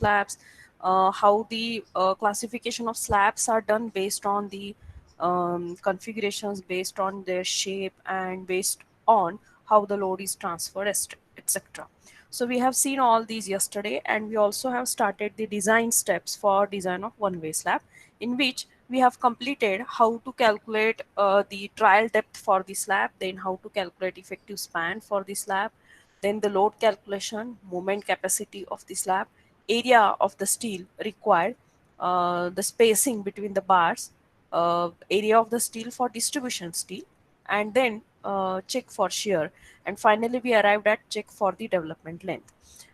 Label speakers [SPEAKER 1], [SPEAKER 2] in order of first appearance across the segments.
[SPEAKER 1] slabs, how the classification of slabs are done based on the configurations, based on their shape, and based on how the load is transferred, etc. So we have seen all these yesterday, and we also have started the design steps for design of one-way slab, in which we have completed how to calculate the trial depth for the slab, then how to calculate effective span for the slab, then the load calculation, moment capacity of the slab, area of the steel required, the spacing between the bars, area of the steel for distribution steel, and then check for shear, and finally we arrived at check for the development length.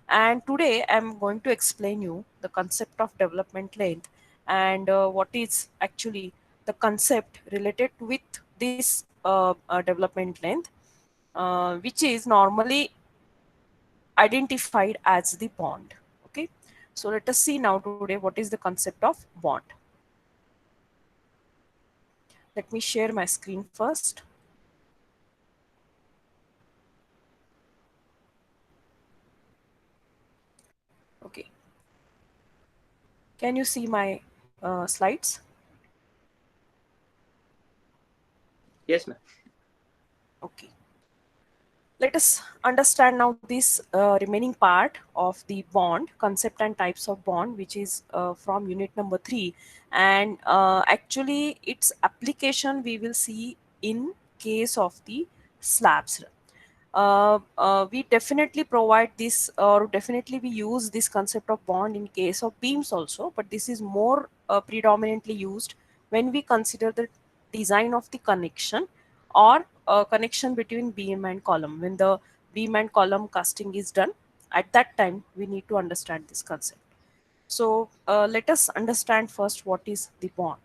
[SPEAKER 1] And today I'm going to explain you the concept of development length, and what is actually the concept related with this development length, which is normally identified as the bond. Okay, so let us see now today what is the concept of bond. Let me share my screen first. Okay, can you see my slides?
[SPEAKER 2] Yes, ma'am.
[SPEAKER 1] Okay, let us understand now this remaining part of the bond concept and types of bond, which is from unit number 3, and actually its application we will see in case of the slabs. We definitely provide this, or definitely we use this concept of bond in case of beams also, but this is more predominantly used when we consider the design of the connection, or connection between beam and column. When the beam and column casting is done, at that time we need to understand this concept. So let us understand first what is the bond.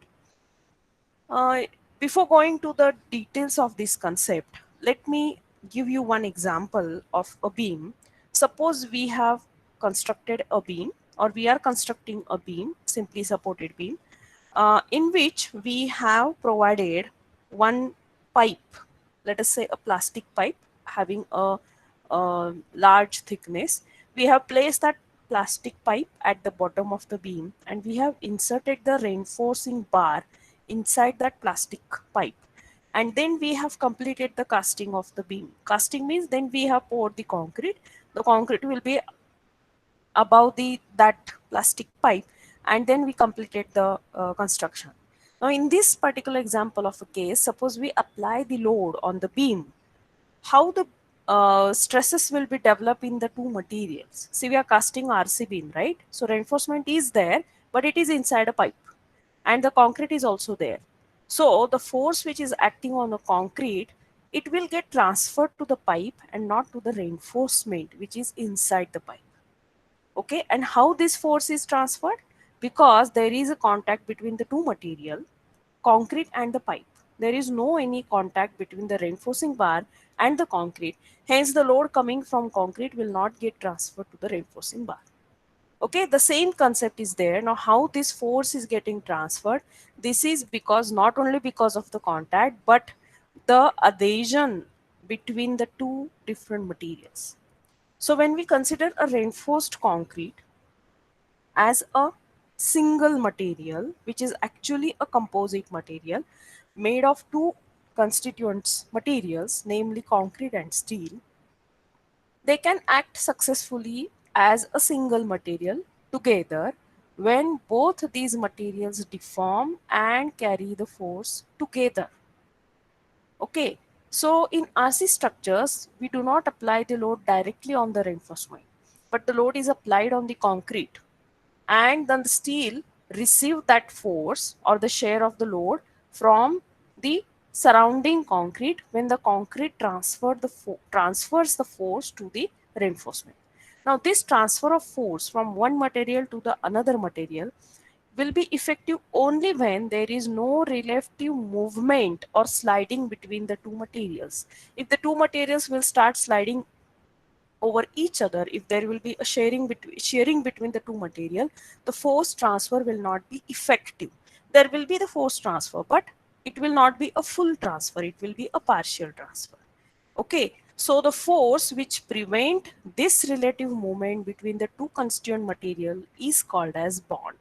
[SPEAKER 1] uh, Before going to the details of this concept, let me give you one example of a beam. Suppose we have constructed a beam, or we are constructing a beam, simply supported beam, in which we have provided one pipe, let us say a plastic pipe having a large thickness. We have placed that plastic pipe at the bottom of the beam, and we have inserted the reinforcing bar inside that plastic pipe, and then we have completed the casting of the beam. Casting means then we have poured the concrete. The concrete will be above the that plastic pipe, and then we completed the construction. Now in this particular example of a case, suppose we apply the load on the beam, how the stresses will be developed in the two materials. See, we are casting RC beam, right? So reinforcement is there, but it is inside a pipe, and the concrete is also there. So the force which is acting on the concrete, it will get transferred to the pipe and not to the reinforcement which is inside the pipe. Okay, and how this force is transferred? Because there is a contact between the two material, concrete and the pipe. There is no any contact between the reinforcing bar and the concrete. Hence, the load coming from concrete will not get transferred to the reinforcing bar. Okay, the same concept is there. Now, how this force is getting transferred? This is because not only because of the contact, but the adhesion between the two different materials. So, when we consider a reinforced concrete as a single material, which is actually a composite material made of two constituents materials, namely concrete and steel, they can act successfully as a single material together when both these materials deform and carry the force together. Okay, so in RC structures, we do not apply the load directly on the reinforcement, but the load is applied on the concrete, and then the steel receive that force or the share of the load from the surrounding concrete when the concrete transfers the force to the reinforcement. Now this transfer of force from one material to the another material will be effective only when there is no relative movement or sliding between the two materials. If the two materials will start sliding over each other, if there will be a sharing between the two material, the force transfer will not be effective. There will be the force transfer, but it will not be a full transfer, it will be a partial transfer. Okay, So the force which prevent this relative movement between the two constituent material is called as bond.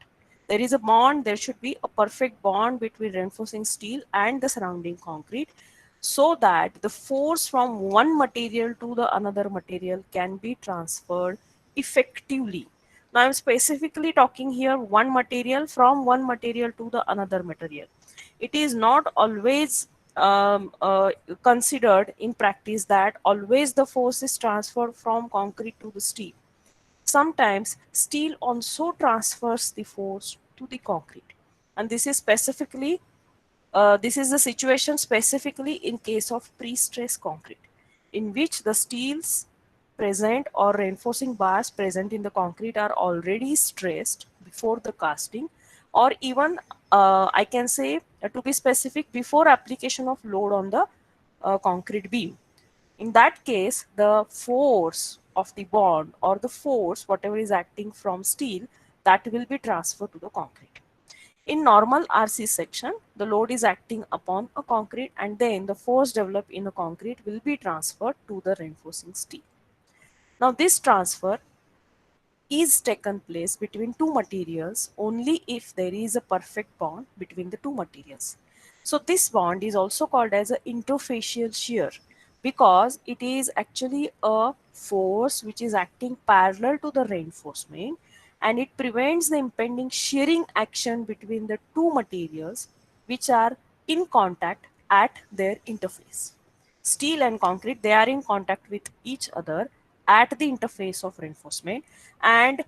[SPEAKER 1] There is a bond, there should be a perfect bond between reinforcing steel and the surrounding concrete so that the force from one material to the another material can be transferred effectively. Now I'm specifically talking here one material from one material to the another material. It is not always considered in practice that always the force is transferred from concrete to the steel. Sometimes steel also transfers the force to the concrete, and this is the situation specifically in case of pre-stressed concrete, in which the steels present or reinforcing bars present in the concrete are already stressed before the casting, or even I can say, to be specific, before application of load on the concrete beam. In that case, the force of the bond or the force, whatever is acting from steel, that will be transferred to the concrete. In normal RC section, the load is acting upon a concrete and then the force developed in a concrete will be transferred to the reinforcing steel. Now this transfer is taken place between two materials only if there is a perfect bond between the two materials. So this bond is also called as an interfacial shear because it is actually a force which is acting parallel to the reinforcement, and it prevents the impending shearing action between the two materials which are in contact at their interface. Steel and concrete, they are in contact with each other at the interface of reinforcement, and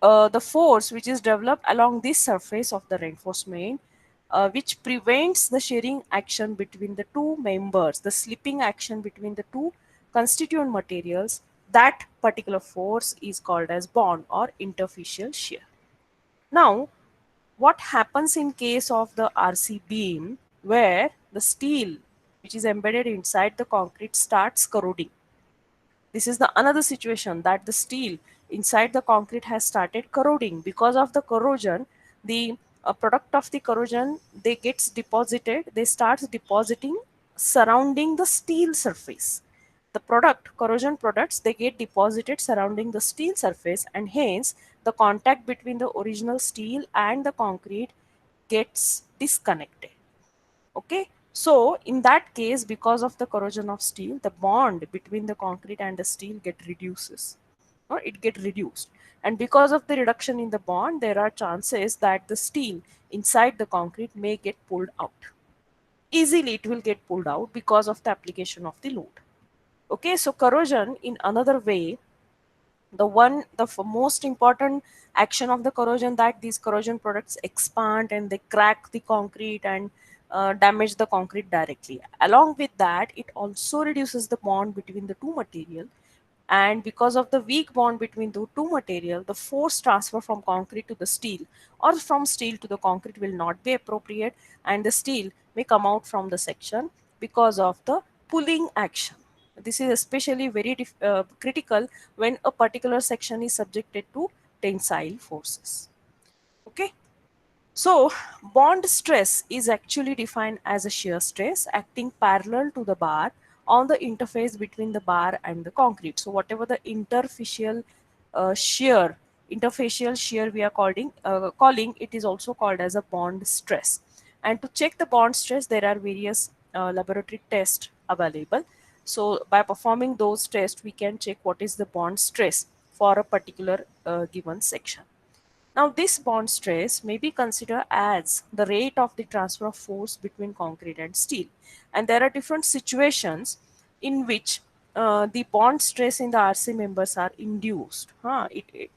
[SPEAKER 1] the force which is developed along this surface of the reinforcement, which prevents the shearing action between the two members, the slipping action between the two constituent materials, that particular force is called as bond or interfacial shear. Now, what happens in case of the RC beam where the steel which is embedded inside the concrete starts corroding? This is the another situation that the steel inside the concrete has started corroding. Because of the corrosion, the product of the corrosion, they gets deposited, they starts depositing surrounding the steel surface. The product, corrosion products, they get deposited surrounding the steel surface, and hence the contact between the original steel and the concrete gets disconnected. Okay, so in that case, because of the corrosion of steel, the bond between the concrete and the steel get reduces, or it get reduced, and because of the reduction in the bond, there are chances that the steel inside the concrete may get pulled out easily. It will get pulled out because of the application of the load. Okay, so corrosion in another way, the most important action of the corrosion, that these corrosion products expand and they crack the concrete and damage the concrete directly. Along with that, it also reduces the bond between the two material, and because of the weak bond between the two material, the force transfer from concrete to the steel or from steel to the concrete will not be appropriate, and the steel may come out from the section because of the pulling action. This is especially very critical when a particular section is subjected to tensile forces. Okay, so bond stress is actually defined as a shear stress acting parallel to the bar on the interface between the bar and the concrete. So whatever the shear, interfacial shear we are calling, it is also called as a bond stress. And to check the bond stress, there are various laboratory tests available. So by performing those tests, we can check what is the bond stress for a particular given section. Now, this bond stress may be considered as the rate of the transfer of force between concrete and steel. And there are different situations in which the bond stress in the RC members are induced.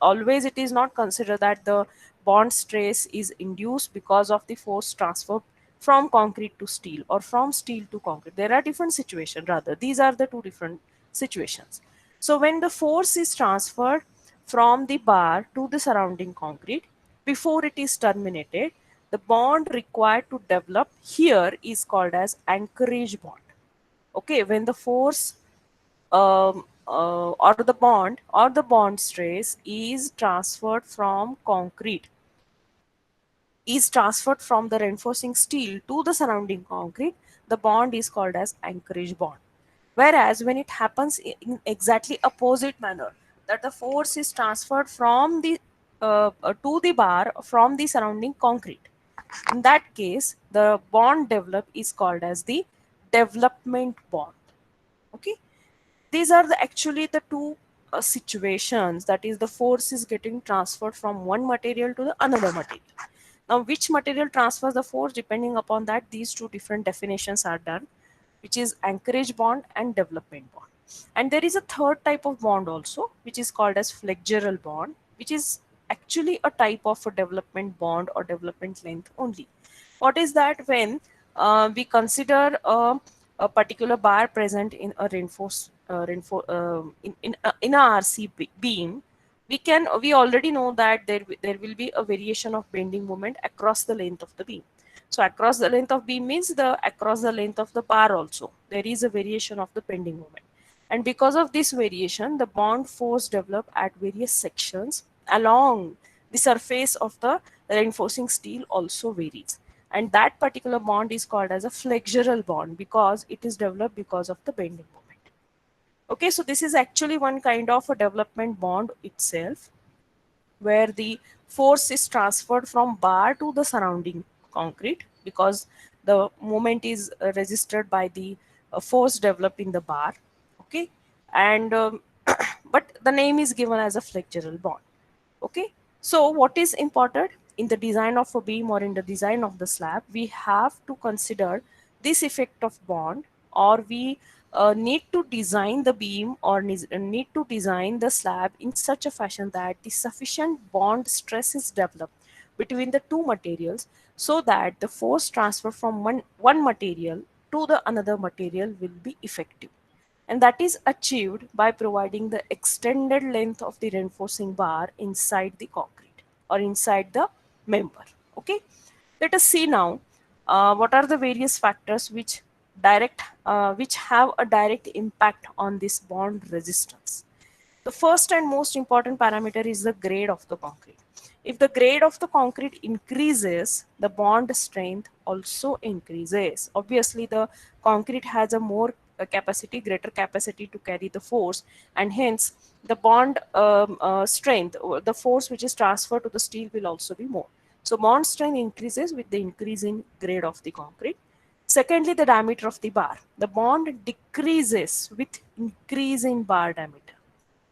[SPEAKER 1] Always it is not considered that the bond stress is induced because of the force transfer from concrete to steel or from steel to concrete. There are different situations, rather. These are the two different situations. So when the force is transferred from the bar to the surrounding concrete, before it is terminated, the bond required to develop here is called as anchorage bond. Okay, when the force or the bond stress is transferred from the reinforcing steel to the surrounding concrete, the bond is called as anchorage bond. Whereas when it happens in exactly opposite manner, that the force is transferred from the to the bar from the surrounding concrete, in that case the bond developed is called as the development bond. Okay, these are the actually the two situations, that is the force is getting transferred from one material to the another material. Now which material transfers the force, depending upon that these two different definitions are done, which is anchorage bond and development bond. And there is a third type of bond also, which is called as flexural bond, which is actually a type of a development bond or development length only. What is that? When we consider a particular bar present in a in a beam, we already know that there will be a variation of bending moment across the length of the beam. So across the length of beam means the across the length of the bar also there is a variation of the bending moment. And because of this variation, the bond force developed at various sections along the surface of the reinforcing steel also varies. And that particular bond is called as a flexural bond because it is developed because of the bending moment. Okay, so this is actually one kind of a development bond itself, where the force is transferred from bar to the surrounding concrete because the moment is resisted by the force developed in the bar. Okay, and but the name is given as a flexural bond. Okay, so what is important in the design of a beam or in the design of the slab, we have to consider this effect of bond, or we need to design the beam or need to design the slab in such a fashion that the sufficient bond stress is developed between the two materials, so that the force transfer from one material to the another material will be effective. And that is achieved by providing the extended length of the reinforcing bar inside the concrete or inside the member. Okay, let us see now what are the various factors which have a direct impact on this bond resistance. The first and most important parameter is the grade of the concrete. If the grade of the concrete increases, the bond strength also increases. Obviously, the concrete has a more greater capacity to carry the force, and hence the bond strength, or the force which is transferred to the steel, will also be more. So, bond strength increases with the increase in grade of the concrete. Secondly, the diameter of the bar. The bond decreases with increase in bar diameter.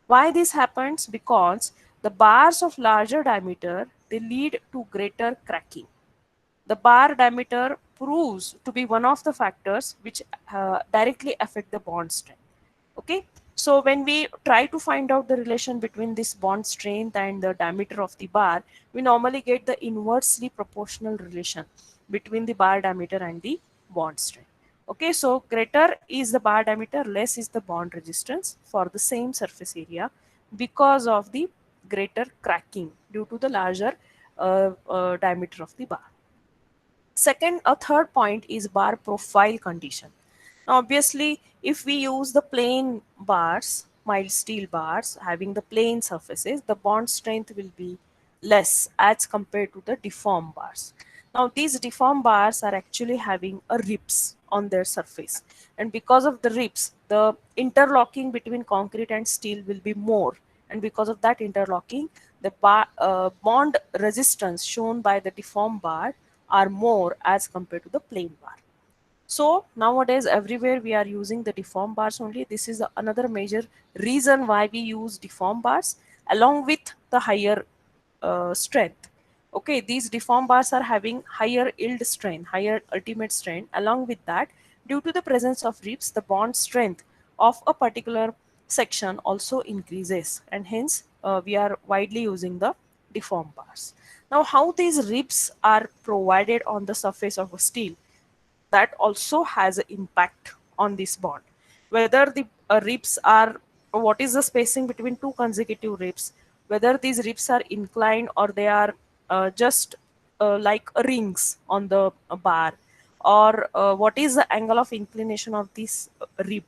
[SPEAKER 1] Why this happens? Because the bars of larger diameter, they lead to greater cracking. The bar diameter proves to be one of the factors which directly affect the bond strength. Okay, so when we try to find out the relation between this bond strength and the diameter of the bar, we normally get the inversely proportional relation between the bar diameter and the bond strength. Okay, so greater is the bar diameter, less is the bond resistance for the same surface area because of the greater cracking due to the larger diameter of the bar. Second, a third point is bar profile condition. Now, obviously, if we use the plain bars, mild steel bars having the plain surfaces, the bond strength will be less as compared to the deformed bars. Now, these deformed bars are actually having a ribs on their surface, and because of the ribs, the interlocking between concrete and steel will be more, and because of that interlocking, the bond resistance shown by the deformed bar are more as compared to the plain bar. So nowadays everywhere we are using the deform bars only. This is another major reason why we use deform bars along with the higher strength. Okay, these deform bars are having higher yield strength, higher ultimate strength. Along with that, due to the presence of ribs, the bond strength of a particular section also increases, and hence we are widely using the deform bars. Now, how these ribs are provided on the surface of a steel, that also has an impact on this bond. Whether the ribs are, what is the spacing between two consecutive ribs, whether these ribs are inclined or they are just like rings on the bar, or what is the angle of inclination of this rib,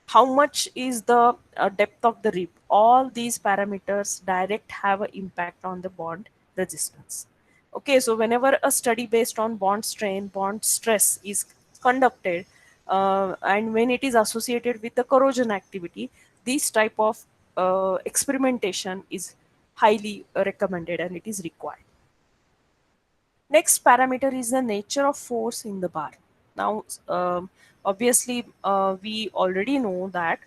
[SPEAKER 1] how much is the depth of the rib, all these parameters direct have an impact on the bond resistance. Okay, so whenever a study based on bond strain, bond stress is conducted, and when it is associated with the corrosion activity, this type of experimentation is highly recommended and it is required. Next parameter is the nature of force in the bar. Now, obviously, we already know that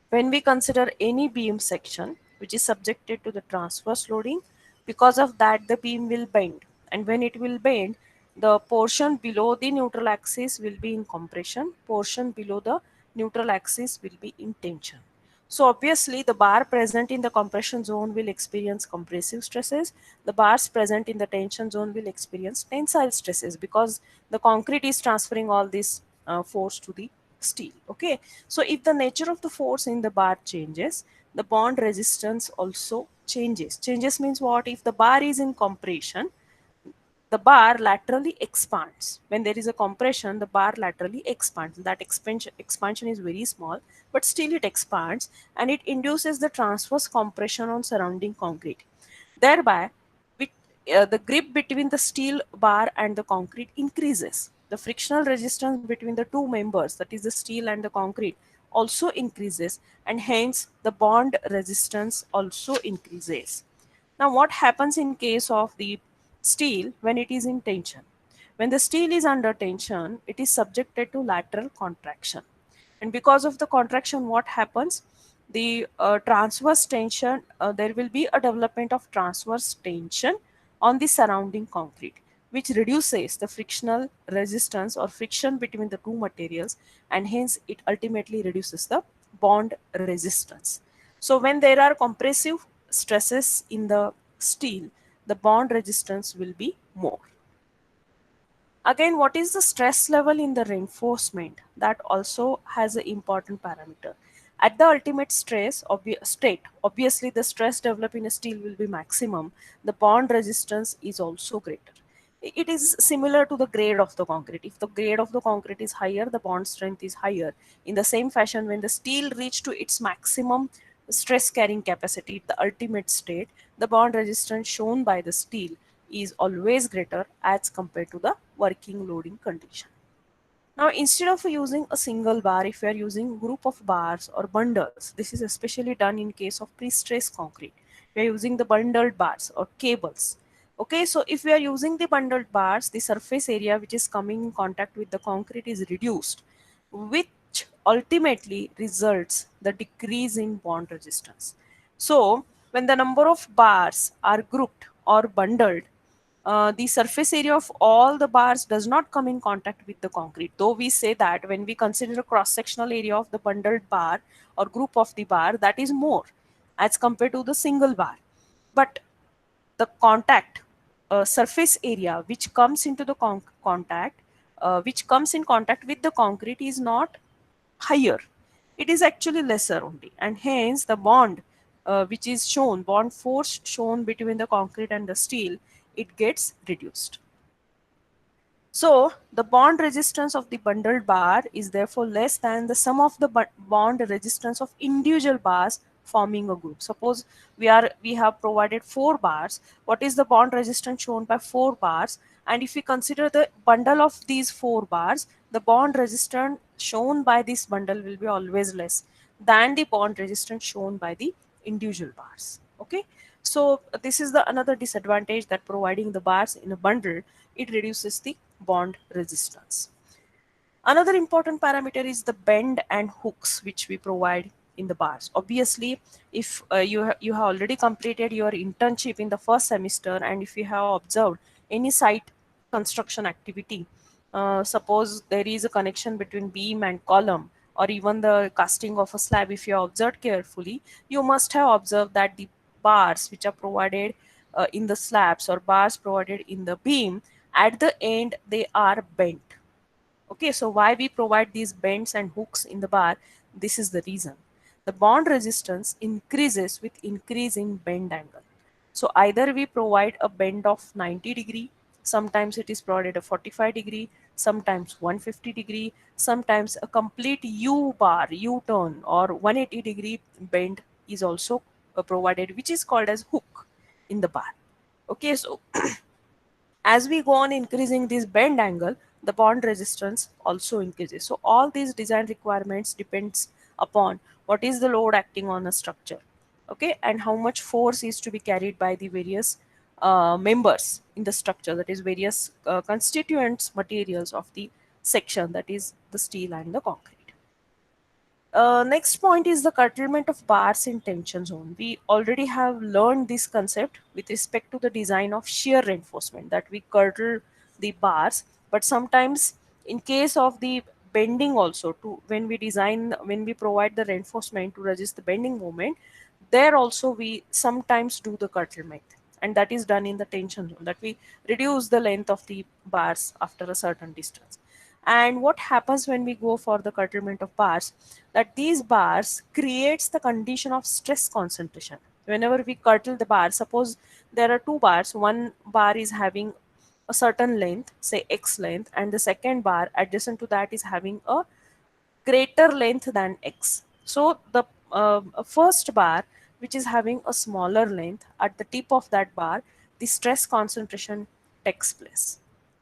[SPEAKER 1] when we consider any beam section which is subjected to the transverse loading, because of that the beam will bend, and when it will bend, the portion below the neutral axis will be in compression, portion below the neutral axis will be in tension. So obviously the bar present in the compression zone will experience compressive stresses, the bars present in the tension zone will experience tensile stresses, because the concrete is transferring all this force to the steel. Okay, so if the nature of the force in the bar changes, the bond resistance also changes means what? If the bar is in compression, the bar laterally expands. When there is a compression, the bar laterally expands. That expansion is very small, but still it expands, and it induces the transverse compression on surrounding concrete. Thereby, with, the grip between the steel bar and the concrete increases. The frictional resistance between the two members, that is the steel and the concrete, also increases, and hence the bond resistance also increases. Now, what happens in case of the steel when it is in tension? When the steel is under tension, it is subjected to lateral contraction. And because of the contraction, what happens? The transverse tension, there will be a development of transverse tension on the surrounding concrete, which reduces the frictional resistance or friction between the two materials, and hence it ultimately reduces the bond resistance. So when there are compressive stresses in the steel, the bond resistance will be more. Again, what is the stress level in the reinforcement? That also has an important parameter. At the ultimate state, obviously the stress developed in a steel will be maximum. The bond resistance is also greater. It is similar to the grade of the concrete. If the grade of the concrete is higher, the bond strength is higher. In the same fashion, when the steel reach to its maximum stress carrying capacity, the ultimate state, the bond resistance shown by the steel is always greater as compared to the working loading condition. Now, instead of using a single bar, if you are using group of bars or bundles, this is especially done in case of pre-stressed concrete. We are using the bundled bars or cables. Okay, so if we are using the bundled bars, the surface area which is coming in contact with the concrete is reduced, which ultimately results the decrease in bond resistance. So, when the number of bars are grouped or bundled, the surface area of all the bars does not come in contact with the concrete. Though we say that when we consider a cross-sectional area of the bundled bar or group of the bar, that is more as compared to the single bar. But the contact surface area which comes into the contact, which comes in contact with the concrete is not higher. It is actually lesser only, and hence the bond which is shown, bond force shown between the concrete and the steel, it gets reduced. So the bond resistance of the bundled bar is therefore less than the sum of the bond resistance of individual bars forming a group. Suppose we have provided 4 bars. What is the bond resistance shown by 4 bars? And if we consider the bundle of these 4 bars, the bond resistance shown by this bundle will be always less than the bond resistance shown by the individual bars. Okay, so this is the another disadvantage, that providing the bars in a bundle, it reduces the bond resistance. Another important parameter is the bend and hooks which we provide in the bars. Obviously, if you have already completed your internship in the first semester, and if you have observed any site construction activity, suppose there is a connection between beam and column, or even the casting of a slab, if you have observed carefully, you must have observed that the bars which are provided in the slabs or bars provided in the beam, at the end they are bent. Okay, so why we provide these bends and hooks in the bar? This is the reason. The bond resistance increases with increase in bend angle. So either we provide a bend of 90°, sometimes it is provided a 45°, sometimes 150°, sometimes a complete U bar, U turn or 180° bend is also provided, which is called as hook in the bar. Okay, so as we go on increasing this bend angle, the bond resistance also increases. So all these design requirements depends upon what is the load acting on a structure, okay, and how much force is to be carried by the various members in the structure, that is various constituents materials of the section, that is the steel and the concrete. Next point is the curtailment of bars in tension zone. We already have learned this concept with respect to the design of shear reinforcement, that we curtail the bars, but sometimes in case of the bending also, to when we provide the reinforcement to resist the bending moment, there also we sometimes do the curtailment, and that is done in the tension zone, that we reduce the length of the bars after a certain distance. And what happens when we go for the curtailment of bars, that these bars creates the condition of stress concentration. Whenever we curtail the bar, suppose there are two bars, one bar is having a certain length, say x length, and the second bar adjacent to that is having a greater length than x. So the first bar, which is having a smaller length, at the tip of that bar, the stress concentration takes place.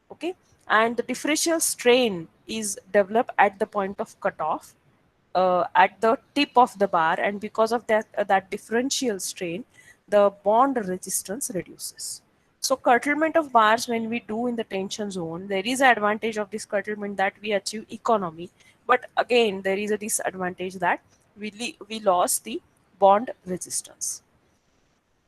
[SPEAKER 1] Okay, and the differential strain is developed at the point of cutoff, at the tip of the bar, and because of that differential strain, the bond resistance reduces. So curtailment of bars, when we do in the tension zone, there is an advantage of this curtailment that we achieve economy, but again there is a disadvantage that we lost the bond resistance.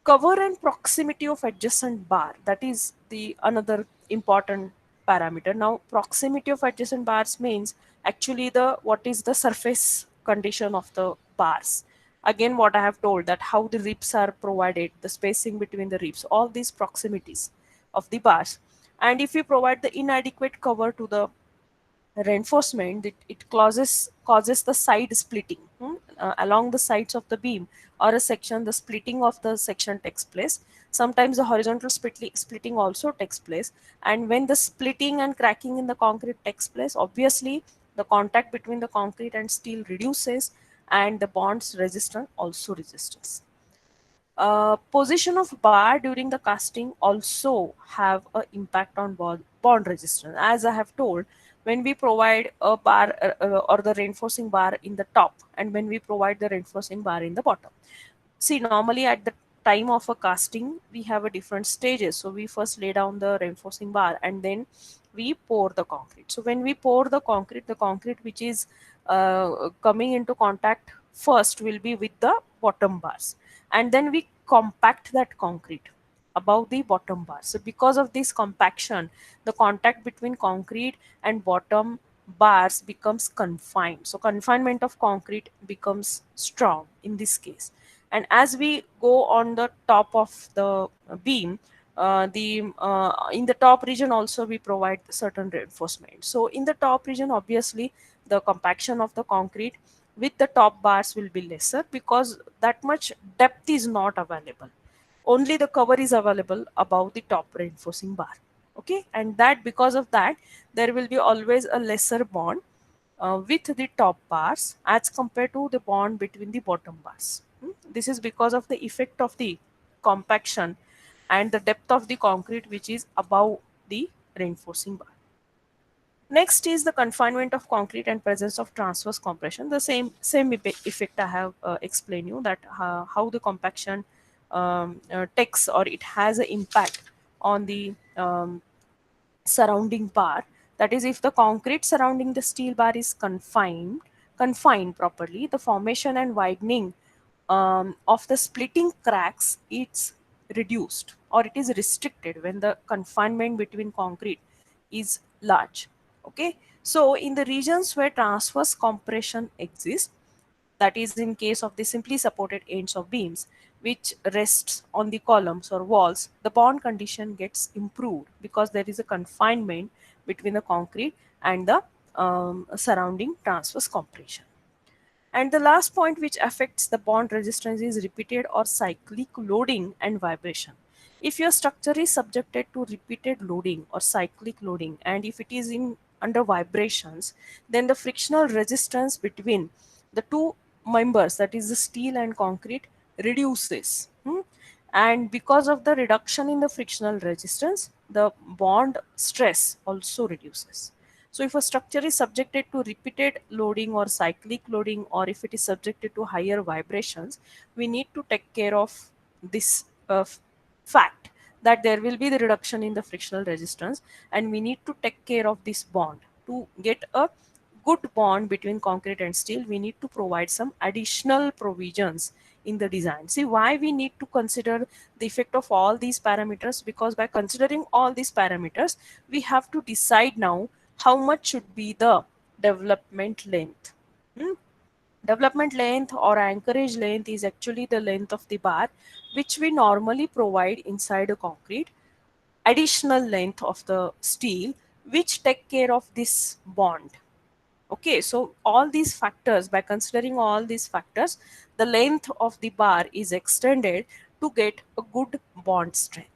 [SPEAKER 1] Cover and proximity of adjacent bar, that is the another important parameter. Now proximity of adjacent bars means actually the what is the surface condition of the bars. Again, what I have told, that how the ribs are provided, the spacing between the ribs, all these proximities of the bars. And if we provide the inadequate cover to the reinforcement, it causes the side splitting, along the sides of the beam or a section. The splitting of the section takes place. Sometimes the horizontal splitting also takes place, and when the splitting and cracking in the concrete takes place, obviously the contact between the concrete and steel reduces, and the bond's resistance also resists. Position of bar during the casting also have an impact on bond resistance. As I have told, when we provide a bar or the reinforcing bar in the top, and when we provide the reinforcing bar in the bottom. See, normally at the time of a casting, we have a different stages. So we first lay down the reinforcing bar, and then we pour the concrete. So when we pour the concrete which is coming into contact first will be with the bottom bars, and then we compact that concrete above the bottom bar. So because of this compaction, the contact between concrete and bottom bars becomes confined. So confinement of concrete becomes strong in this case. And as we go on the top of the beam, the in the top region also we provide certain reinforcement. So in the top region, obviously the compaction of the concrete with the top bars will be lesser, because that much depth is not available. Only the cover is available above the top reinforcing bar. Okay, and that because of that, there will be always a lesser bond with the top bars as compared to the bond between the bottom bars. This is because of the effect of the compaction and the depth of the concrete which is above the reinforcing bar. Next is the confinement of concrete and presence of transverse compression. The same effect I have explained you, that how the compaction takes, or it has an impact on the surrounding bar. That is, if the concrete surrounding the steel bar is confined properly, the formation and widening of the splitting cracks, it's reduced or it is restricted when the confinement between concrete is large. Okay, so in the regions where transverse compression exists, that is in case of the simply supported ends of beams which rests on the columns or walls, the bond condition gets improved because there is a confinement between the concrete and the surrounding transverse compression. And the last point which affects the bond resistance is repeated or cyclic loading and vibration. If your structure is subjected to repeated loading or cyclic loading, and if it is in under vibrations, then the frictional resistance between the two members, that is the steel and concrete, reduces. And because of the reduction in the frictional resistance, the bond stress also reduces. So if a structure is subjected to repeated loading or cyclic loading, or if it is subjected to higher vibrations, we need to take care of this fact that there will be the reduction in the frictional resistance, and we need to take care of this bond. To get a good bond between concrete and steel, we need to provide some additional provisions in the design. See why we need to consider the effect of all these parameters, because by considering all these parameters, we have to decide now how much should be the development length. Hmm? Development length or anchorage length is actually the length of the bar which we normally provide inside a concrete, additional length of the steel which take care of this bond. Okay, so all these factors, by considering all these factors, the length of the bar is extended to get a good bond strength.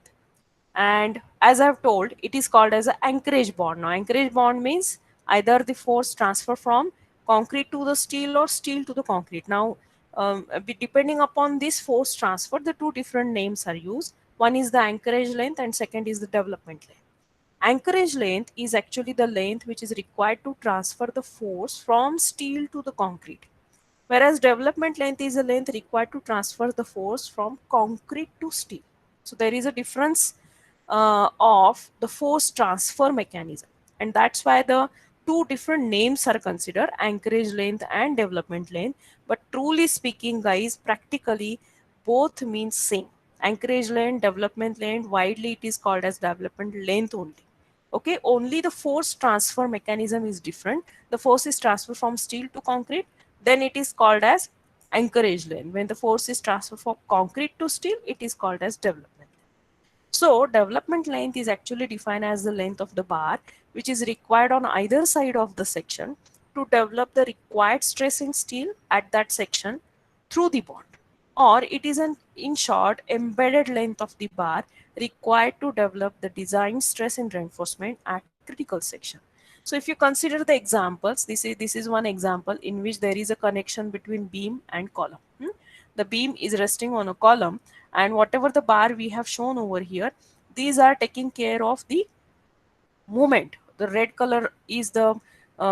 [SPEAKER 1] And as I've told, it is called as an anchorage bond. Now anchorage bond means either the force transfer from concrete to the steel or steel to the concrete. Now depending upon this force transfer, the two different names are used. One is the anchorage length and second is the development length. Anchorage length is actually the length which is required to transfer the force from steel to the concrete, whereas development length is the length required to transfer the force from concrete to steel. So there is a difference of the force transfer mechanism, and that's why the two different names are considered, anchorage length and development length. But truly speaking, guys, practically both means same. Anchorage length, development length, widely it is called as development length only. Okay, only the force transfer mechanism is different. The force is transferred from steel to concrete, then it is called as anchorage length. When the force is transferred from concrete to steel, it is called as development. So development length is actually defined as the length of the bar which is required on either side of the section to develop the required stress in steel at that section through the bond. Or it is an, in short, embedded length of the bar required to develop the design stress and reinforcement at critical section. So if you consider the examples, this is one example in which there is a connection between beam and column. The beam is resting on a column, and whatever the bar we have shown over here, these are taking care of the movement. The red color is the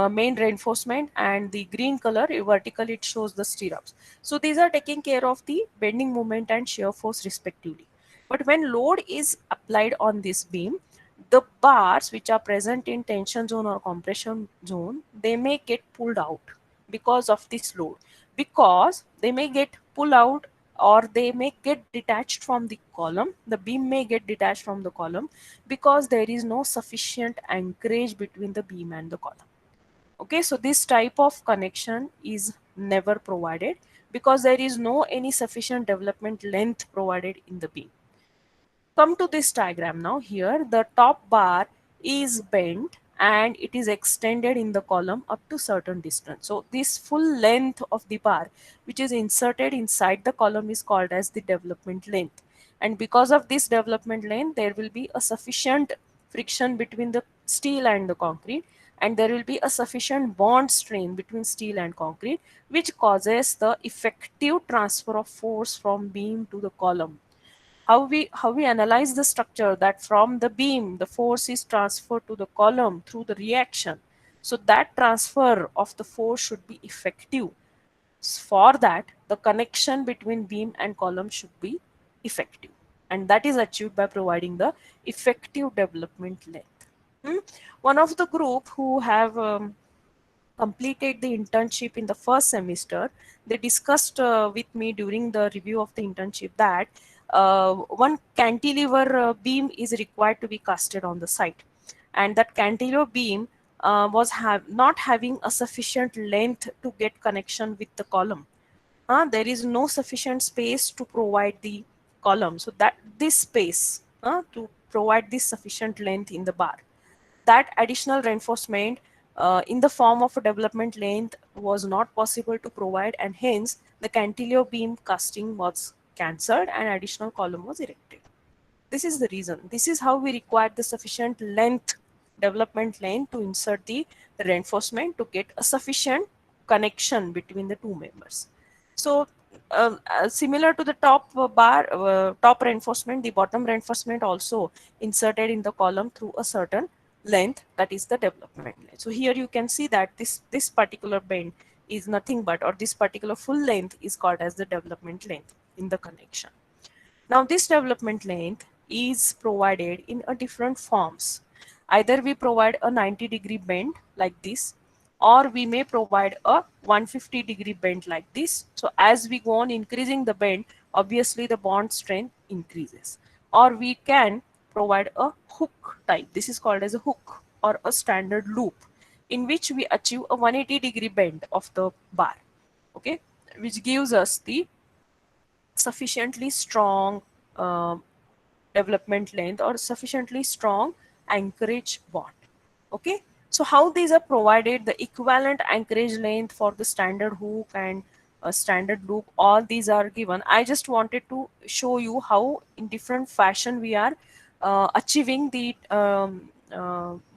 [SPEAKER 1] main reinforcement, and the green color vertical, it shows the stirrups. So these are taking care of the bending moment and shear force respectively. But when load is applied on this beam, the bars which are present in tension zone or compression zone, they may get pulled out because of this load, because they may get pulled out or they may get detached from the column. The beam may get detached from the column because there is no sufficient anchorage between the beam and the column. Okay, so this type of connection is never provided because there is no any sufficient development length provided in the beam. Come to this diagram now. Here the top bar is bent and it is extended in the column up to certain distance. So this full length of the bar which is inserted inside the column is called as the development length. And because of this development length, there will be a sufficient friction between the steel and the concrete, and there will be a sufficient bond strain between steel and concrete, which causes the effective transfer of force from beam to the column. How we analyze the structure, that from the beam the force is transferred to the column through the reaction. So that transfer of the force should be effective. For that, the connection between beam and column should be effective, and that is achieved by providing the effective development length. One of the group who have completed the internship in the first semester, they discussed with me during the review of the internship that one cantilever beam is required to be casted on the site, and that cantilever beam was not having a sufficient length to get connection with the column. There is no sufficient space to provide the column, so that this space to provide this sufficient length in the bar, that additional reinforcement in the form of a development length was not possible to provide, and hence the cantilever beam casting was cancelled and additional column was erected. This is the reason. This is how we require the sufficient length, development length, to insert the reinforcement to get a sufficient connection between the two members. So similar to the top top reinforcement, the bottom reinforcement also inserted in the column through a certain length, that is the development length. So here you can see that this particular bend is nothing but, or this particular full length is called as the development length in the connection. Now this development length is provided in a different forms. Either we provide a 90-degree bend like this, or we may provide a 150-degree bend like this. So as we go on increasing the bend, obviously the bond strength increases. Or we can provide a hook type. This is called as a hook or a standard loop, in which we achieve a 180-degree bend of the bar, okay, which gives us the sufficiently strong uh, development length or sufficiently strong anchorage bond. Okay, so how these are provided, the equivalent anchorage length for the standard hook and a standard loop, all these are given. I just wanted to show you how in different fashion we are achieving the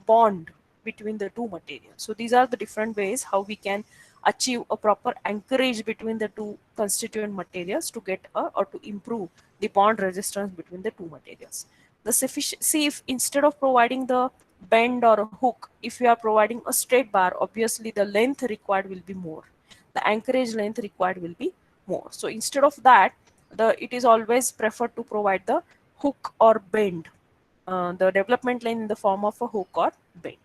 [SPEAKER 1] bond between the two materials. So these are the different ways how we can achieve a proper anchorage between the two constituent materials to get or to improve the bond resistance between the two materials. The sufficient, see, if instead of providing the bend or a hook, if you are providing a straight bar, obviously the length required will be more, the anchorage length required will be more. So instead of that, it is always preferred to provide the hook or bend, the development length in the form of a hook or bend.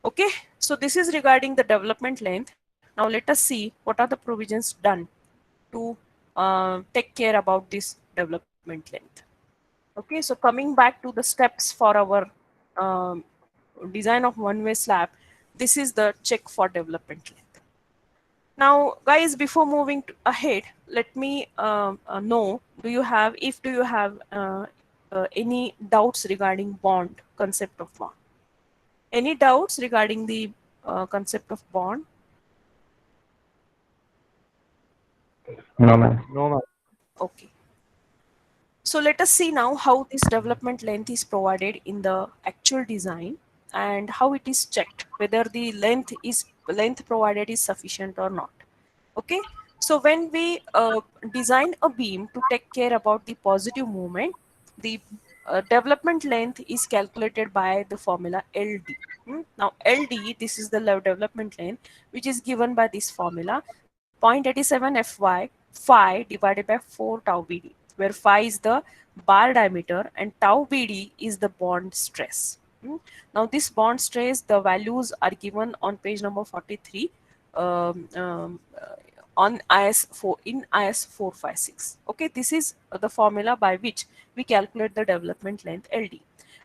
[SPEAKER 1] Okay, so this is regarding the development length. Now let us see what are the provisions done to take care about this development length. Okay, so coming back to the steps for our um, design of one-way slab, this is the check for development length. Now, guys, before moving ahead, let me know, do you have any doubts regarding bond, concept of bond? Any doubts regarding the concept of bond?
[SPEAKER 3] No, ma'am.
[SPEAKER 2] No, ma'am.
[SPEAKER 1] Okay. So let us see now how this development length is provided in the actual design and how it is checked whether the length provided is sufficient or not. Okay. So when we design a beam to take care about the positive movement, the development length is calculated by the formula LD. Now LD, this is the development length, which is given by this formula 0.87 Fy phi divided by 4 tau BD, where phi is the bar diameter and tau BD is the bond stress. Now this bond stress, the values are given on page number 43 um, um, uh, on IS4 in IS 456. Okay, this is the formula by which we calculate the development length LD.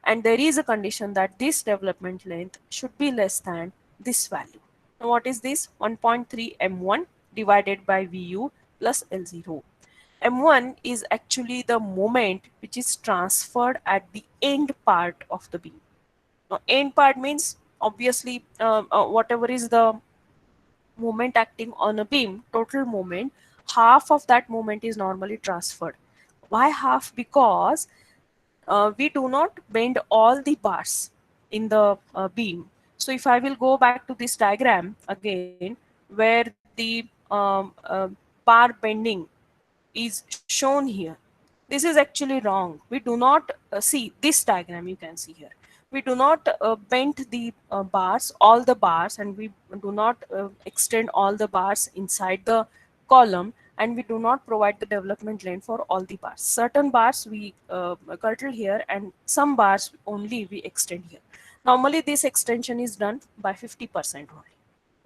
[SPEAKER 1] And there is a condition that this development length should be less than this value. Now what is this? 1.3 M1 divided by VU plus L0. M1 is actually the moment which is transferred at the end part of the beam. Now, end part means obviously whatever is the moment acting on a beam, total moment, half of that moment is normally transferred. Why half? Because we do not bend all the bars in the beam. So if I will go back to this diagram again, where the bar bending is shown here, this is actually wrong. We do not see this diagram, you can see here. We do not bend the bars, all the bars, and we do not extend all the bars inside the column, and we do not provide the development length for all the bars. Certain bars we curtail here, and some bars only we extend here. Normally this extension is done by 50% only.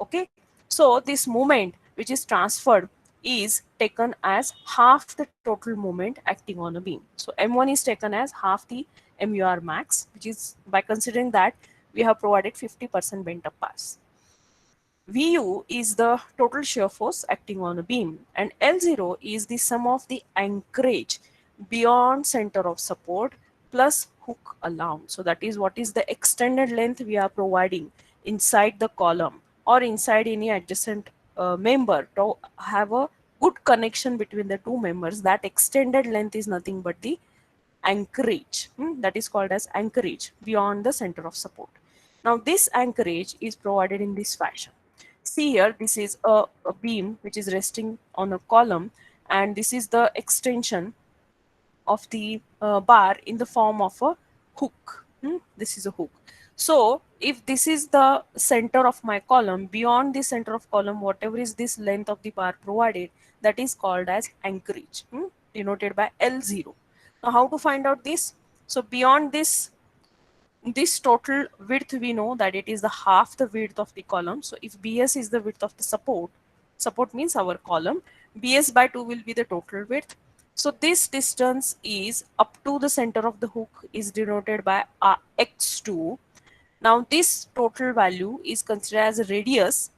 [SPEAKER 1] Okay, so this moment which is transferred is taken as half the total moment acting on a beam. So M1 is taken as half the MUR max, which is by considering that we have provided 50% bent up bars. VU is the total shear force acting on a beam, and L0 is the sum of the anchorage beyond center of support plus hook allowance. So that is what is the extended length we are providing inside the column or inside any adjacent member to have a good connection between the two members. That extended length is nothing but the anchorage, that is called as anchorage beyond the center of support. Now this anchorage is provided in this fashion. See here, this is a beam which is resting on a column, and this is the extension of the bar in the form of a hook. This is a hook. So if this is the center of my column, beyond the center of column, whatever is this length of the bar provided, that is called as anchorage, denoted by L0. Now how to find out this? So beyond this total width, we know that it is the half the width of the column. So if BS is the width of the support means our column, BS by 2 will be the total width. So this distance is up to the center of the hook is denoted by x2. Now this total value is considered as a radius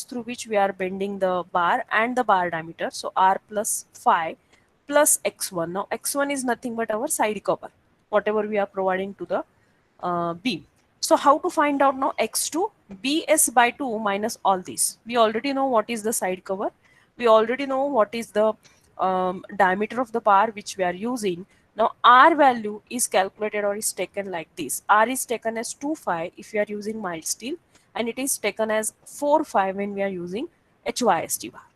[SPEAKER 1] through which we are bending the bar and the bar diameter. So r plus phi plus x1. Now x1 is nothing but our side cover, whatever we are providing to the beam. So how to find out now x2? Bs by 2 minus all these. We already know what is the side cover. We already know what is the diameter of the bar which we are using. Now R value is calculated or is taken like this. R is taken as 2 phi if we are using mild steel, and it is taken as 4 phi when we are using HYST bar.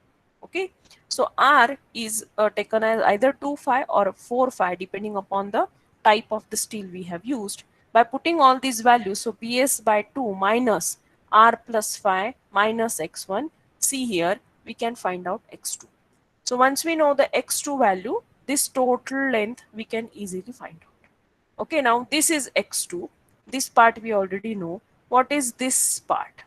[SPEAKER 1] Okay, so R is taken as either 2 phi or 4 phi depending upon the type of the steel we have used. By putting all these values, so BS by 2 minus R plus phi minus x1, see here we can find out x2. So once we know the x2 value, this total length we can easily find out. Okay, now this is x2. This part we already know. What is this part?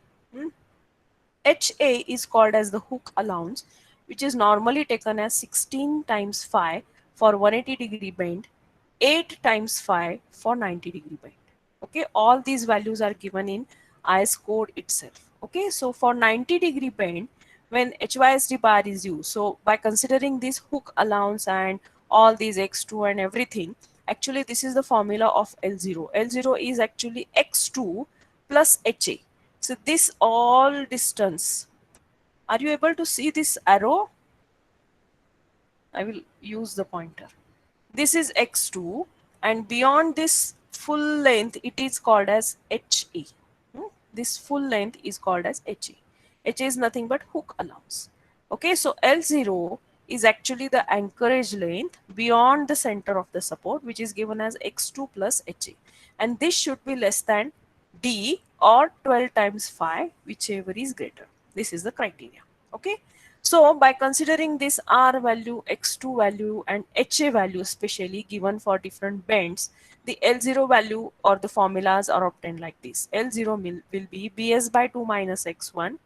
[SPEAKER 1] HA is called as the hook allowance, which is normally taken as 16 times phi for 180-degree bend, 8 times phi for 90-degree bend. Okay, all these values are given in IS code itself. Okay, so for 90-degree bend, when HYSD bar is used, so by considering this hook allowance and all these x2 and everything, actually this is the formula of L0. L0 is actually x2 plus HA. So this all distance, are you able to see this arrow? I will use the pointer. This is x2, and beyond this full length, it is called as HA. This full length is called as HA. HA is nothing but hook allowance. Okay, so L0 is actually the anchorage length beyond the center of the support, which is given as x2 plus HA. And this should be less than D or 12 times phi, whichever is greater. This is the criteria. Okay. So by considering this R value, X2 value and HA value especially given for different bends, the L0 value or the formulas are obtained like this. L0 will be BS by 2 minus X1.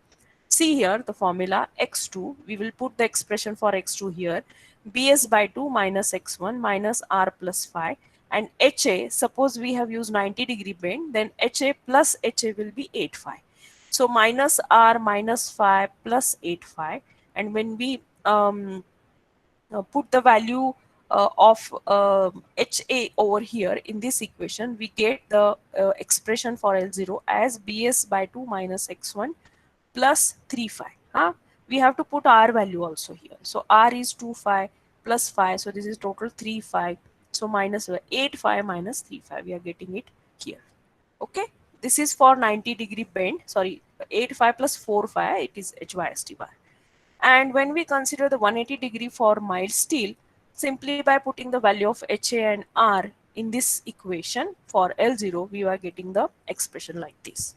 [SPEAKER 1] See here the formula X2. We will put the expression for X2 here. BS by 2 minus X1 minus R plus phi. And HA, suppose we have used 90-degree bend, then HA plus HA will be 8 phi. So minus R minus phi plus 8 phi. And when we put the value of HA over here in this equation, we get the expression for L0 as BS by 2 minus X1 plus 3 phi. We have to put R value also here. So R is 2 phi plus phi. So this is total 3 phi. So minus 8 phi minus 3 phi. We are getting it here. Okay. This is for 90-degree bend. Sorry, 8 phi plus 4 phi. It is HYST bar. And when we consider the 180-degree for mild steel, simply by putting the value of HA and R in this equation for L0, we are getting the expression like this.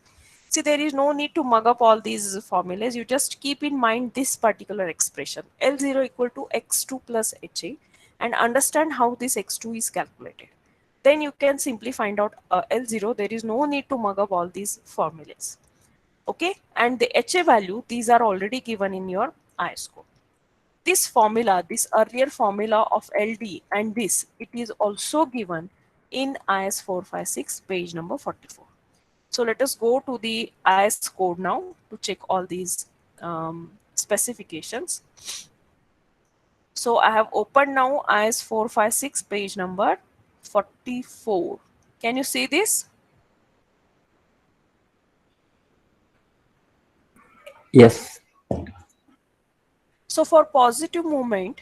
[SPEAKER 1] See, there is no need to mug up all these formulas. You just keep in mind this particular expression, L0 equal to X2 plus HA, and understand how this X2 is calculated. Then you can simply find out L0. There is no need to mug up all these formulas. Okay, and the HA value, these are already given in your IS code. This formula, this earlier formula of LD and this, it is also given in IS 456 page number 44. So let us go to the IS code now to check all these specifications. So I have opened now IS 456 page number 44. Can you see this?
[SPEAKER 3] Yes.
[SPEAKER 1] So for positive movement,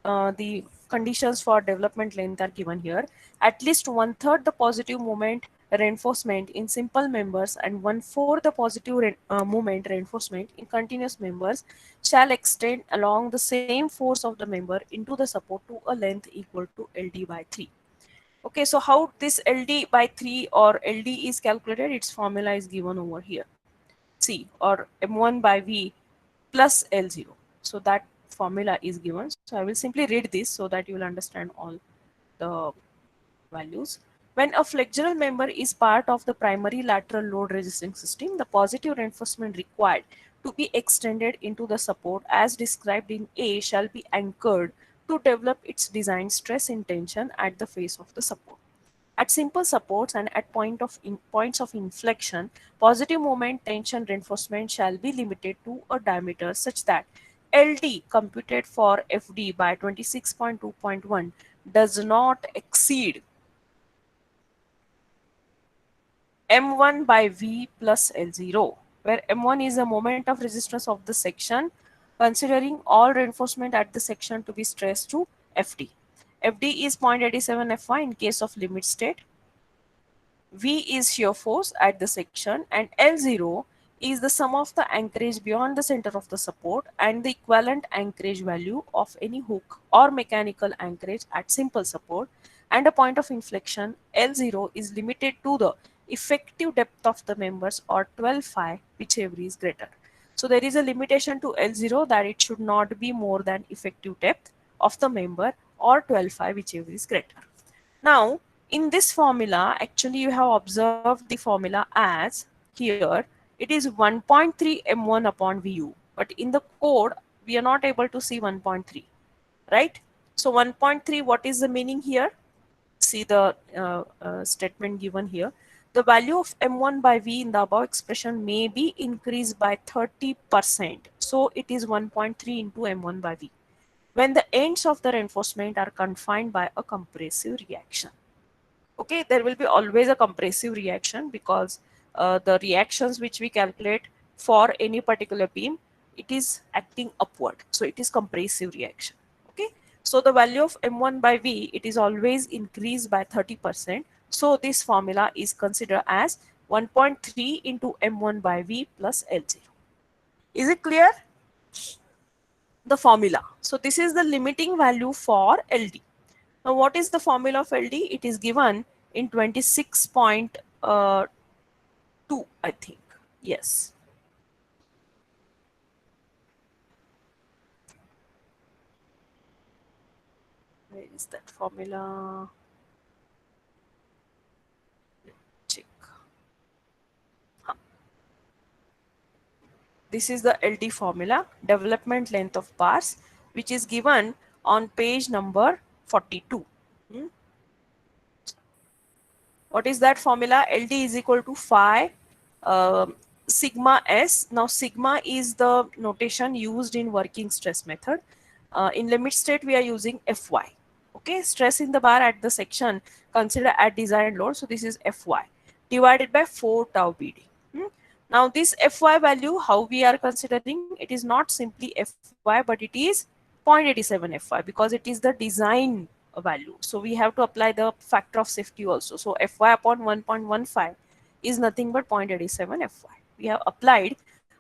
[SPEAKER 1] the conditions for development length are given here. At least 1/3 the positive moment reinforcement in simple members and 1/4 the positive moment reinforcement in continuous members shall extend along the same force of the member into the support to a length equal to LD by 3. Okay, so how this LD by 3 or LD is calculated, its formula is given over here. C or M1 by V plus L0. So that formula is given. So I will simply read this so that you will understand all the values. When a flexural member is part of the primary lateral load resisting system, the positive reinforcement required to be extended into the support as described in A shall be anchored to develop its design stress in tension at the face of the support. At simple supports and at points of inflection, positive moment tension reinforcement shall be limited to a diameter such that LD computed for FD by 26.2.1 does not exceed M1 by V plus L0, where M1 is the moment of resistance of the section, considering all reinforcement at the section to be stressed to FD. FD is 0.87 Fy in case of limit state. V is shear force at the section, and L0 is the sum of the anchorage beyond the center of the support and the equivalent anchorage value of any hook or mechanical anchorage at simple support, and a point of inflection L0 is limited to the effective depth of the members or 12 phi, whichever is greater. So there is a limitation to L0 that it should not be more than effective depth of the member or 12 phi, whichever is greater. Now, in this formula, actually you have observed the formula as here, it is 1.3 M1 upon VU, but in the code, we are not able to see 1.3, right? So 1.3, what is the meaning here? See the statement given here. The value of M1 by V in the above expression may be increased by 30%. So it is 1.3 into M1 by V when the ends of the reinforcement are confined by a compressive reaction. Okay, there will be always a compressive reaction because the reactions which we calculate for any particular beam, it is acting upward. So it is compressive reaction. Okay, so the value of M1 by V, it is always increased by 30%. So this formula is considered as 1.3 into M1 by V plus L0. Is it clear? The formula. So this is the limiting value for LD. Now, what is the formula of LD? It is given in 26.2, I think. Yes. Where is that formula? Check. This is the LD formula, development length of bars, which is given on page number 42. What is that formula? LD is equal to phi sigma S. Now sigma is the notation used in working stress method. In limit state, we are using Fy. Okay, stress in the bar at the section consider at design load. So this is Fy divided by 4 tau BD. Now this Fy value, how we are considering, it is not simply Fy, but it is 0.87 Fy because it is the design value. So we have to apply the factor of safety also. So Fy upon 1.15 is nothing but 0.87 Fy. We have applied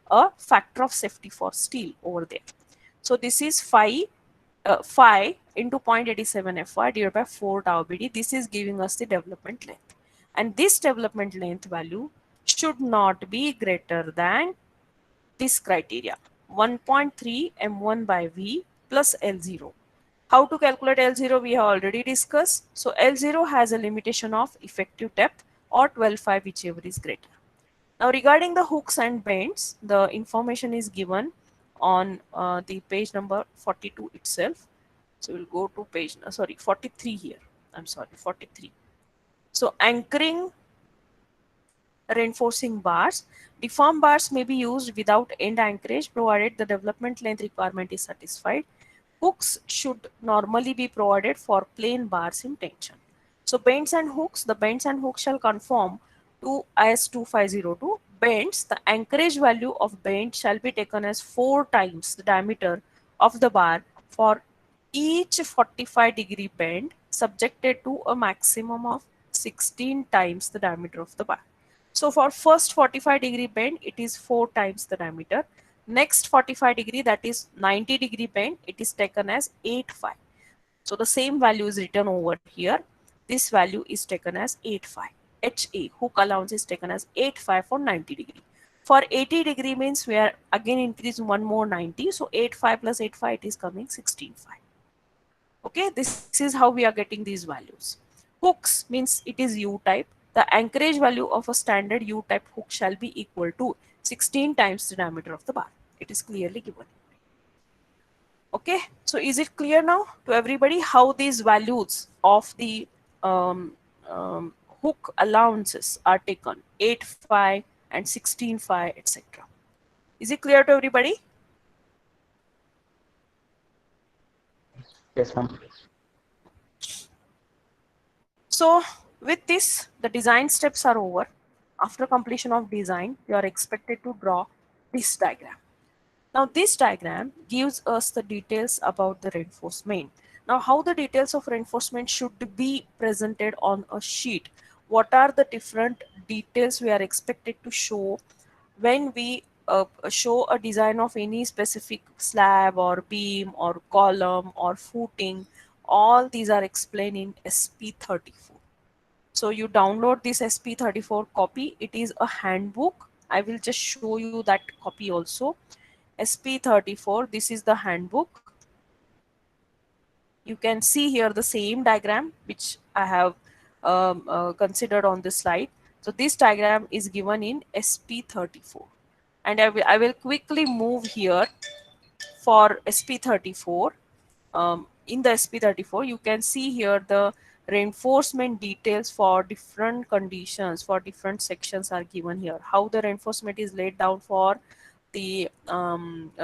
[SPEAKER 1] a factor of safety for steel over there. So this is phi into 0.87 Fy divided by 4 tau BD. This is giving us the development length. And this development length value should not be greater than this criteria, 1.3 M1 by V plus L0. How to calculate L0 we have already discussed. So L0 has a limitation of effective depth or 12.5, whichever is greater. Now regarding the hooks and bends, the information is given on the page number 42 itself. So we'll go to page, 43 here. I'm sorry, 43. So anchoring reinforcing bars. Deformed bars may be used without end anchorage provided the development length requirement is satisfied. Hooks should normally be provided for plain bars in tension. So bends and hooks, the bends and hooks shall conform to IS 2502. Bends, the anchorage value of bend shall be taken as 4 times the diameter of the bar for each 45-degree bend subjected to a maximum of 16 times the diameter of the bar. So for first 45-degree bend, it is 4 times the diameter. Next 45-degree, that is 90-degree bend, it is taken as 8 phi. So the same value is written over here. this value is taken as 8.5. HA, hook allowance, is taken as 8.5 for 90 degree. For 80 degree means we are again increasing one more 90. So 8.5 plus 8.5, it is coming 16.5. Okay, this is how we are getting these values. Hooks means it is U type. The anchorage value of a standard U type hook shall be equal to 16 times the diameter of the bar. It is clearly given. Okay, so is it clear now to everybody how these values of the um, hook allowances are taken, 8.5 and 16.5, etc. Is it clear to everybody?
[SPEAKER 3] Yes, ma'am.
[SPEAKER 1] So with this, the design steps are over. After completion of design, you are expected to draw this diagram. Now this diagram gives us the details about the reinforcement. Now how the details of reinforcement should be presented on a sheet. What are the different details we are expected to show when we show a design of any specific slab or beam or column or footing. All these are explained in SP34. So you download this SP34 copy. It is a handbook. I will just show you that copy also. SP34, this is the handbook. You can see here the same diagram which I have considered on this slide. So this diagram is given in SP34. And I will quickly move here for SP34. In the SP34, you can see here the reinforcement details for different conditions, for different sections are given here. How the reinforcement is laid down for the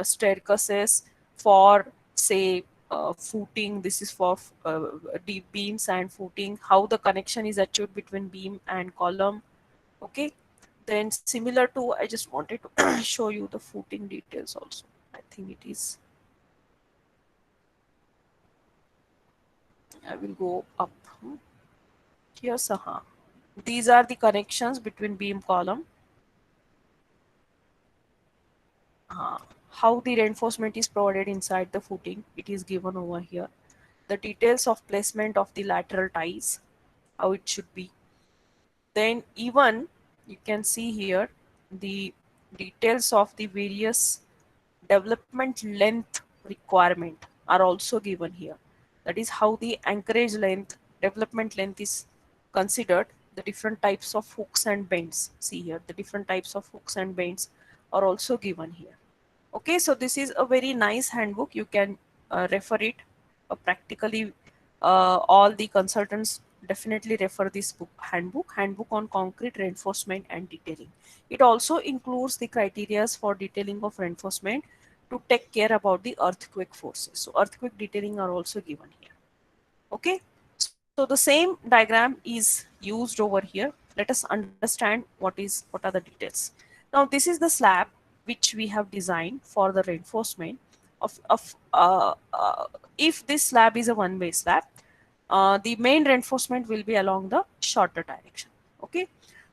[SPEAKER 1] staircases, for say footing. This is for deep beams and footing. How the connection is achieved between beam and column. Okay. Then similar to, I just wanted to show you the footing details also. I think it is. I will go up. Here's these are the connections between beam column. How the reinforcement is provided inside the footing, it is given over here. The details of placement of the lateral ties, how it should be. Then even you can see here the details of the various development length requirement are also given here. That is how the anchorage length, development length is considered. The different types of hooks and bends. See here, the different types of hooks and bends are also given here. Okay, so this is a very nice handbook. You can refer it practically. All the consultants definitely refer this book, handbook on concrete reinforcement and detailing. It also includes the criterias for detailing of reinforcement to take care about the earthquake forces. So earthquake detailing are also given here. Okay, so the same diagram is used over here. Let us understand what are the details. Now this is the slab which we have designed for the reinforcement if this slab is a one-way slab, the main reinforcement will be along the shorter direction. Okay,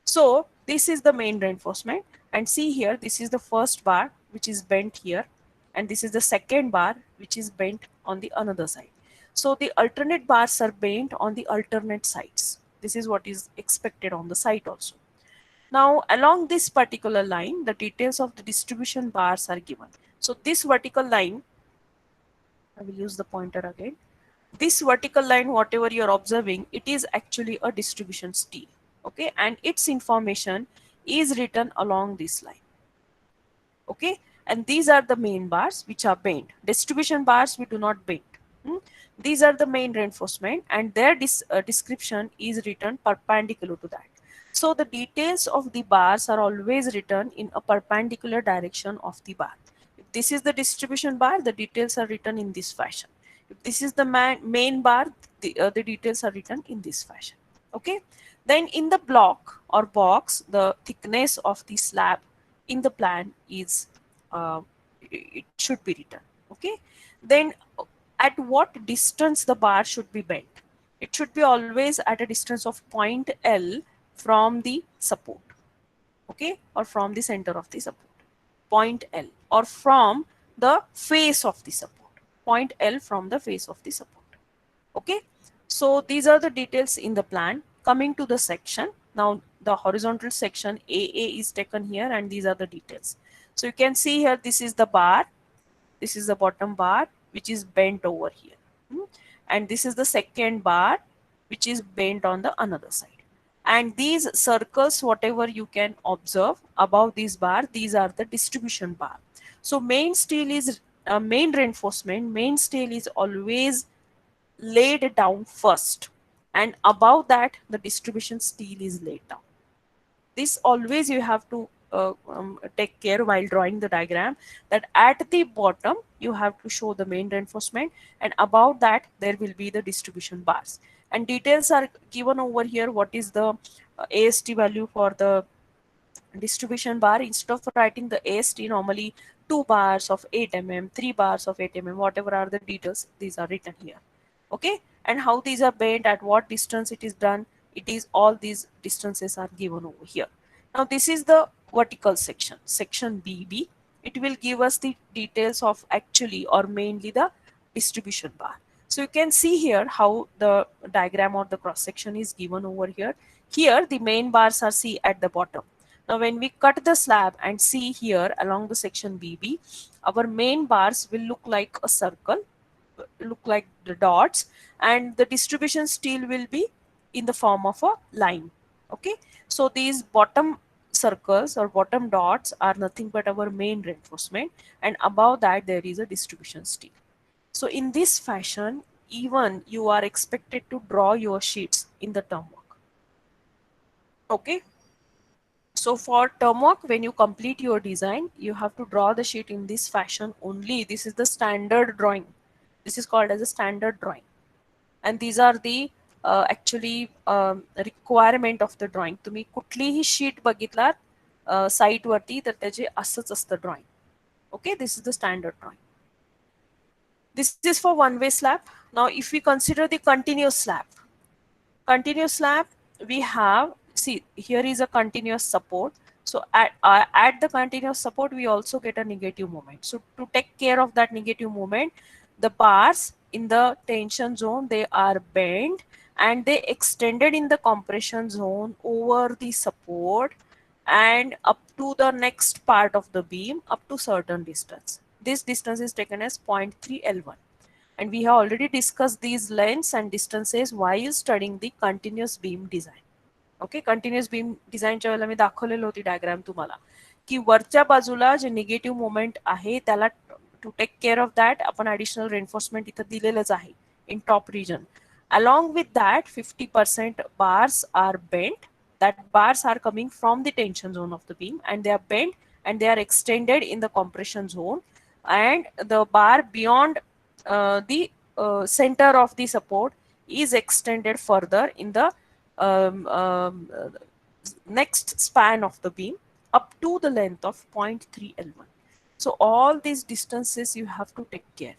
[SPEAKER 1] so this is the main reinforcement, and see here, this is the first bar which is bent here, and this is the second bar which is bent on the another side. So the alternate bars are bent on the alternate sides. This is what is expected on the site also. Now along this particular line, the details of the distribution bars are given. So this vertical line, I will use the pointer again. This vertical line, whatever you're observing, it is actually a distribution steel. Okay, and its information is written along this line. Okay, and these are the main bars which are bent. Distribution bars we do not bend. These are the main reinforcement, and their description is written perpendicular to that. So the details of the bars are always written in a perpendicular direction of the bar. If this is the distribution bar, the details are written in this fashion. If this is the main bar, the details are written in this fashion. Okay. Then in the block or box, the thickness of the slab in the plan is it should be written. Okay. Then at what distance the bar should be bent? It should be always at a distance of point L from the support. Okay, or from the center of the support. Point L, or from the face of the support. Point L from the face of the support. Okay, So these are the details in the plan. Coming to the section, now the horizontal section AA is taken here, and these are the details. So you can see here, this is the bar, this is the bottom bar which is bent over here. And this is the second bar which is bent on the another side. And these circles, whatever you can observe above this bar, these are the distribution bar. So main steel is main reinforcement, main steel is always laid down first, and above that the distribution steel is laid down. This always you have to take care while drawing the diagram, that at the bottom you have to show the main reinforcement, and above that there will be the distribution bars. And details are given over here. What is the AST value for the distribution bar? Instead of writing the AST, normally 2 bars of 8 mm, 3 bars of 8 mm, whatever are the details, these are written here. Okay, and how these are bent, at what distance it is done, it is all these distances are given over here. Now this is the vertical section, section BB. It will give us the details of actually or mainly the distribution bar. So you can see here how the diagram or the cross section is given over here. Here the main bars are see at the bottom. Now when we cut the slab and see here along the section BB, our main bars will look like a circle, look like the dots, and the distribution steel will be in the form of a line. Okay, so these bottom circles or bottom dots are nothing but our main reinforcement, and above that there is a distribution steel. So in this fashion, even you are expected to draw your sheets in the term work. Okay, so for term work, when you complete your design, you have to draw the sheet in this fashion only. This is the standard drawing. This is called as a standard drawing, and these are the actually requirement of the drawing. तुम्ही कुठलीही sheet बघितलात site वरती तर त्याचे असंच असतं drawing. Okay, this is the standard drawing. This is for one-way slab. Now, if we consider the continuous slab, we have, see, here is a continuous support. So at the continuous support, we also get a negative moment. So to take care of that negative moment, the bars in the tension zone, they are bent and they extended in the compression zone over the support and up to the next part of the beam up to certain distance. This distance is taken as 0.3 L1. And we have already discussed these lengths and distances while studying the continuous beam design. Okay, continuous beam design च्या वेळेला मी दाखवलेलं होती diagram तुम्हाला की वरच्या बाजूला जे negative moment आहे त्याला to take care of that आपण ऍडिशनल रेनफोर्समेंट इथं दिलेलंच आहे in top region. Along with that, 50% bars are bent. That bars are coming from the tension zone of the beam and they are bent and they are extended in the compression zone, and the bar beyond the center of the support is extended further in the next span of the beam up to the length of 0.3 L1. So all these distances you have to take care.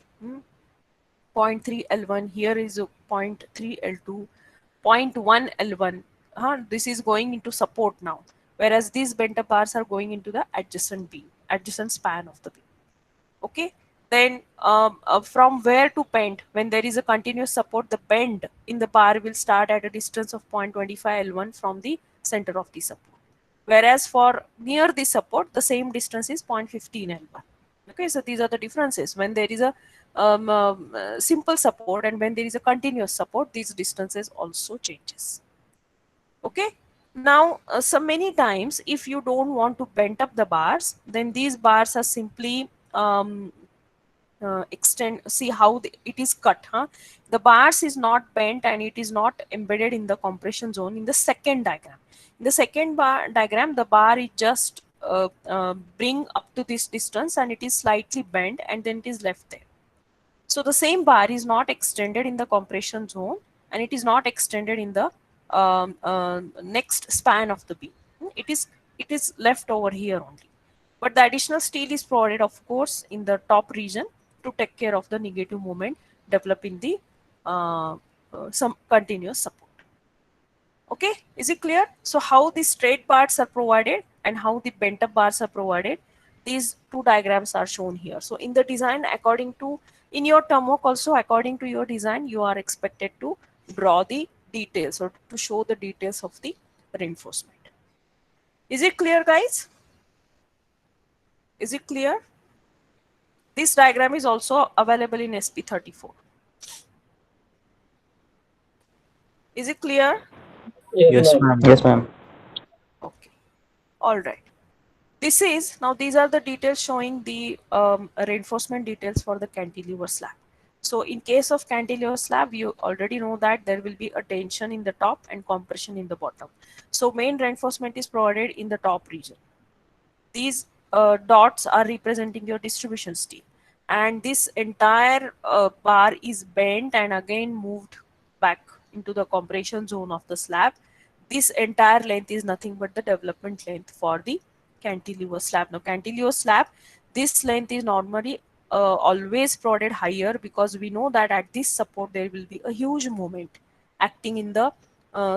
[SPEAKER 1] 0.3 L1, here is a 0.3 L2, 0.1 L1. This is going into support now, whereas these bent up bars are going into the adjacent beam, adjacent span of the beam. Okay, then from where to bend, when there is a continuous support, the bend in the bar will start at a distance of 0.25 L1 from the center of the support, whereas for near the support the same distance is 0.15 L1. Okay, so these are the differences. When there is a simple support and when there is a continuous support, these distances also changes. Okay, now so many times if you don't want to bend up the bars, then these bars are simply extend. See how it is cut. The bars is not bent and it is not embedded in the compression zone in the second diagram. In the second diagram, the bar is just bring up to this distance and it is slightly bent and then it is left there. So the same bar is not extended in the compression zone and it is not extended in the next span of the beam. It is left over here only. But the additional steel is provided, of course, in the top region to take care of the negative moment develop in the some continuous support. Okay, is it clear? So how the straight bars are provided and how the bent up bars are provided, these two diagrams are shown here. So in the design, according to, in your term work also, according to your design, you are expected to draw the details or to show the details of the reinforcement. Is it clear, guys? Is it clear? This diagram is also available in SP34. Is it clear?
[SPEAKER 3] Yes, ma'am. Yes, ma'am.
[SPEAKER 1] Okay. All right. These are the details showing the reinforcement details for the cantilever slab. So in case of cantilever slab, you already know that there will be a tension in the top and compression in the bottom. So main reinforcement is provided in the top region. These dots are representing your distribution steel, and this entire bar is bent and again moved back into the compression zone of the slab. This entire length is nothing but the development length for the cantilever slab. Now cantilever slab, this length is normally always provided higher, because we know that at this support there will be a huge moment acting in the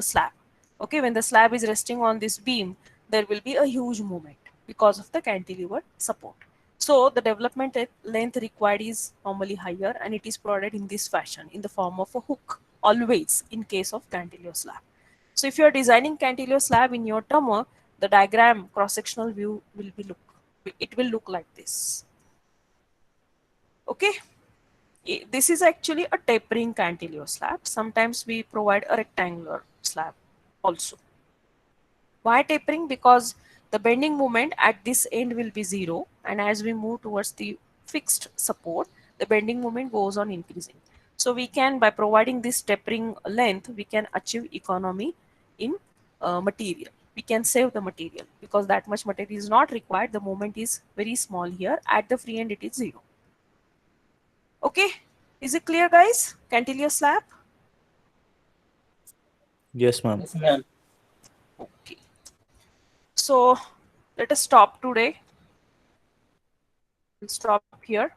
[SPEAKER 1] slab. Okay, when the slab is resting on this beam, there will be a huge moment because of the cantilever support. So the development length required is normally higher, and it is provided in this fashion in the form of a hook, always in case of cantilever slab. So if you are designing cantilever slab in your termer, the diagram cross-sectional view will look like this. Okay, this is actually a tapering cantilever slab. Sometimes we provide a rectangular slab also. Why tapering? Because the bending moment at this end will be 0, and as we move towards the fixed support, the bending moment goes on increasing. So we can, by providing this tapering length, we can achieve economy in material. We can save the material because that much material is not required. The moment is very small here. At the free end, it is 0. Okay, is it clear, guys? Cantilever slab?
[SPEAKER 3] Yes, ma'am.
[SPEAKER 2] Yes, ma'am.
[SPEAKER 1] Okay. So let us stop today. We'll stop here,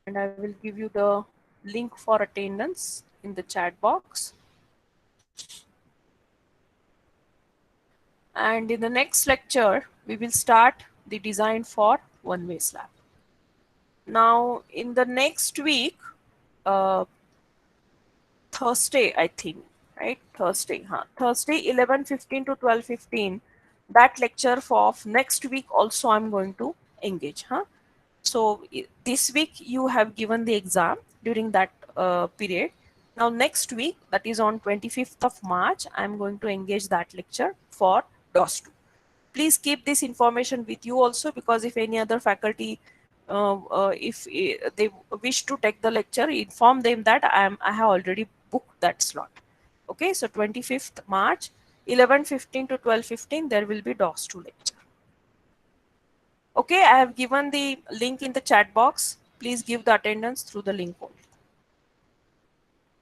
[SPEAKER 1] and I will give you the link for attendance in the chat box. And in the next lecture, we will start the design for one-way slab. Now, in the next week, Thursday, I think, right? Thursday, Thursday, 11:15 to 12:15. That lecture for next week also I'm going to engage, So this week you have given the exam during that period. Now next week, that is on 25th of March, I'm going to engage that lecture for DOS 2. Please keep this information with you also, because if any other faculty, if they wish to take the lecture, inform them that I have already booked that slot. Okay, so 25th March, 11:15 to 12:15, there will be DOS 2 lecture. Okay, I have given the link in the chat box. Please give the attendance through the link only.